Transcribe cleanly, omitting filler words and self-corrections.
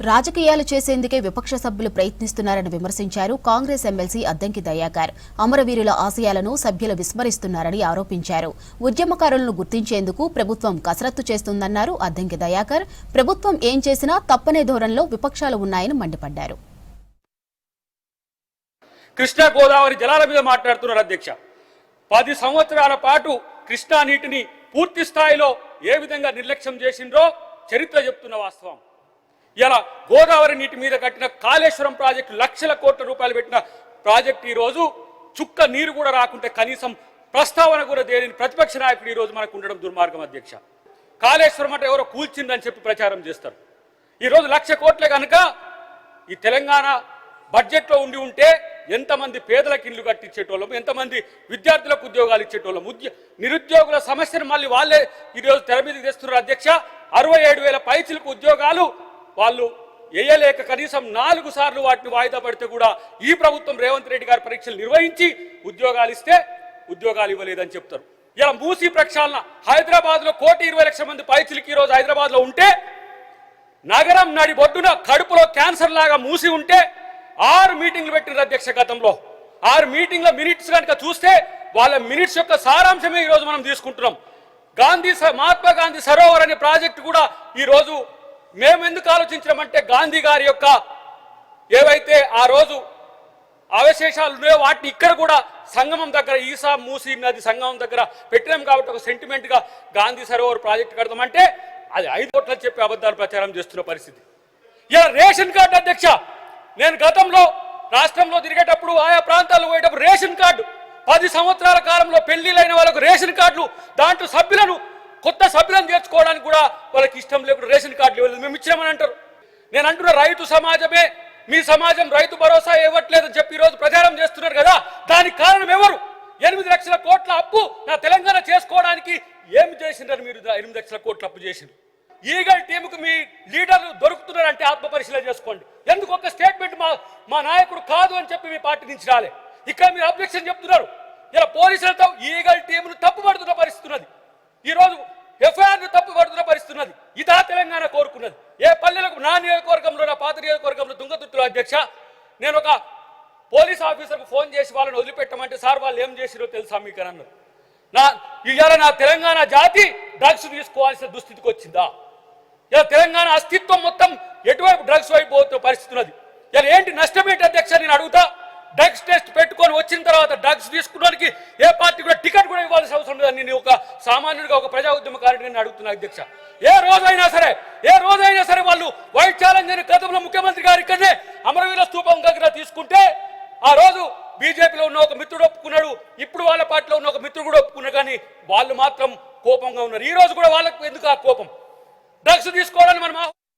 రాజకీయాలు చేసేందుకే విపక్ష సభ్యులు ప్రయత్నిస్తున్నారని విమర్శించారు కాంగ్రెస్ ఎమ్మెల్సీ అద్దంకి దయాకర్. అమరవీరుల ఆశయాలను సభ్యులు విస్మరిస్తున్నారని ఆరోపించారు. ఉద్యమకారులను గుర్తించేందుకు ప్రభుత్వం కసరత్తు చేస్తుందన్నారు అద్దంకి దయాకర్. ప్రభుత్వం ఏం చేసినా తప్పనే ధోరణిలో విపక్షాలు ఉన్నాయని మండిపడ్డారు. కృష్ణా గోదావరి జలాల మీద మాట్లాడుతున్నారు అధ్యక్ష. 10 సంవత్సరాల పాటు కృష్ణా నీటిని పూర్తి స్థాయిలో ఏ విధంగా నిర్లక్ష్యం చేసిండ్రో చరిత్ర చెప్తున్న వాస్తవం. ఇలా గోదావరి నీటి మీద కట్టిన కాళేశ్వరం ప్రాజెక్టు లక్షల కోట్ల రూపాయలు పెట్టిన ప్రాజెక్టు ఈరోజు చుక్క నీరు కూడా రాకుంటే కనీసం ప్రస్తావన కూడా దేని ప్రతిపక్ష నాయకుడు ఈరోజు మనకు ఉండడం దుర్మార్గం అధ్యక్ష. కాళేశ్వరం అంటే ఎవరో కూల్చిందని చెప్పి ప్రచారం చేస్తారు. ఈరోజు 1,00,000 కోట్లే కనుక ఈ తెలంగాణ బడ్జెట్లో ఉండి ఉంటే ఎంతమంది పేదలకు ఇల్లు కట్టించేటోళ్ళం, ఎంతమంది విద్యార్థులకు ఉద్యోగాలు ఇచ్చేటోళ్ళం. నిరుద్యోగుల సమస్యను మళ్ళీ వాళ్ళే ఈరోజు తెర మీదకి తెస్తున్నారు అధ్యక్ష. 67,000 పైచిలకు ఉద్యోగాలు వాళ్ళు వేయలేక కనీసం 4 సార్లు వాటిని వాయిదా పడితే కూడా ఈ ప్రభుత్వం రేవంత్ రెడ్డి గారి పరీక్షలు నిర్వహించి ఉద్యోగాలు ఇస్తే ఉద్యోగాలు ఇవ్వలేదని చెప్తారు. ఇలా మూసీ ప్రక్షాళన హైదరాబాద్లో 1,20,00,000 మంది పైచిలకి ఈరోజు హైదరాబాద్లో ఉంటే, నగరం నడి బొడ్డున కడుపులో క్యాన్సర్ లాగా మూసి ఉంటే 6 మీటింగ్లు పెట్టిన అధ్యక్ష. గతంలో 6 మీటింగ్ల మినిట్స్ కనుక చూస్తే వాళ్ళ మినిట్స్ యొక్క సారాంశమే ఈరోజు మనం తీసుకుంటున్నాం. మహాత్మా గాంధీ సరోవర్ అనే ప్రాజెక్టు కూడా ఈరోజు మేము ఎందుకు ఆలోచించమంటే, గాంధీ గారి యొక్క ఏవైతే ఆ రోజు అవశేషాలు ఉన్నాయో వాటిని ఇక్కడ కూడా సంగమం దగ్గర ఈసా మూసీ నది సంగమం దగ్గర పెట్టినాం కాబట్టి ఒక సెంటిమెంట్గా గాంధీ సరోవర్ ప్రాజెక్టు కడతామంటే అది 5 కోట్లని చెప్పి అబద్ధాలు ప్రచారం చేస్తున్న పరిస్థితి. ఇలా రేషన్ కార్డు అధ్యక్ష, నేను గతంలో రాష్ట్రంలో తిరిగేటప్పుడు ఆయా ప్రాంతాల్లో పోయేటప్పుడు రేషన్ కార్డు 10 సంవత్సరాల కాలంలో పెళ్లిళ్ళైన వాళ్ళకు రేషన్ కార్డులు, దాంట్లో సభ్యులను కొత్త సభ్యులను చేర్చుకోవడానికి కూడా వాళ్ళకి ఇష్టం లేకుండా రేషన్ కార్డులు ఇవ్వలేదు, మేము ఇచ్చామని అంటారు. నేను అంటున్న రైతు సమాజమే మీ సమాజం రైతు భరోసా ఇవ్వట్లేదని చెప్పి ఈరోజు ప్రచారం చేస్తున్నారు కదా, దానికి కారణం ఎవరు? 8 లక్షల కోట్ల అప్పు నా తెలంగాణ చేసుకోవడానికి ఏమి చేసిండ్రు మీరు? 8 లక్షల కోట్ల అప్పు చేసిండ్రు. ఈగల్ టీముకు మీ లీడర్లు దొరుకుతున్నారంటే ఆత్మ పరిశీలన చేసుకోండి. ఎందుకు ఒక స్టేట్మెంట్ మా నాయకుడు కాదు అని చెప్పి మీ పార్టీ నుంచి రాలే, ఇక్కడ మీరు అబ్జెక్షన్ చెప్తున్నారు. ఇలా పోలీసులతో ఈగల్ టీమును తప్పుపడుతున్న పరిస్థితి ఉన్నది. ఈరోజు ఎఫ్ఐఆర్ను తప్పుపడుతున్న పరిస్థితి ఉన్నది. ఇదా తెలంగాణ కోరుకున్నది? ఏ పల్లెలకు నా నియోజకవర్గంలో, నా పాత నియోజకవర్గంలో దుంగతుర్తులు అధ్యక్ష, నేను ఒక పోలీస్ ఆఫీసర్కు ఫోన్ చేసి వాళ్ళని వదిలిపెట్టమంటే, సార్ వాళ్ళు ఏం చేసిరో తెలుసా మీకు అని అన్నారు. ఇవాళ నా తెలంగాణ జాతి డ్రగ్స్ తీసుకోవాల్సిన దుస్థితికి వచ్చిందా? ఇలా తెలంగాణ అస్తిత్వం మొత్తం ఎటువైపు డ్రగ్స్ వైపు పోతున్న పరిస్థితి ఉన్నది. ఇలా ఏంటి నష్టం ఏంటి అధ్యక్ష? నేను అడుగుతా. డ్రగ్స్ టెస్ట్ పెట్టుకొని వచ్చిన తర్వాత డ్రగ్స్ తీసుకున్నానికి ఏ పార్టీ కూడా టికెట్ కూడా ఇవ్వాల్సిన అవసరం లేదని నేను ఒక సామాన్యుడిగా, ఒక ప్రజా ఉద్యమకారుడిని నేను అడుగుతున్నా అధ్యక్ష. ఏ రోజైనా సరే వాళ్ళు వైట్ ఛాలెంజ్ అని గతంలో ముఖ్యమంత్రి గారు ఇక్కడనే అమరవీరుల స్తూపం దగ్గర తీసుకుంటే ఆ రోజు బీజేపీలో ఉన్న ఒక మిత్రుడు ఒప్పుకున్నాడు, ఇప్పుడు వాళ్ళ పార్టీలో ఉన్న ఒక మిత్రుడు కూడా ఒప్పుకున్నాడు. కానీ వాళ్ళు మాత్రం కోపంగా ఉన్నారు. ఈ రోజు కూడా వాళ్ళకు ఎందుకు ఆ కోపం? డ్రగ్స్ తీసుకోవాలని మనం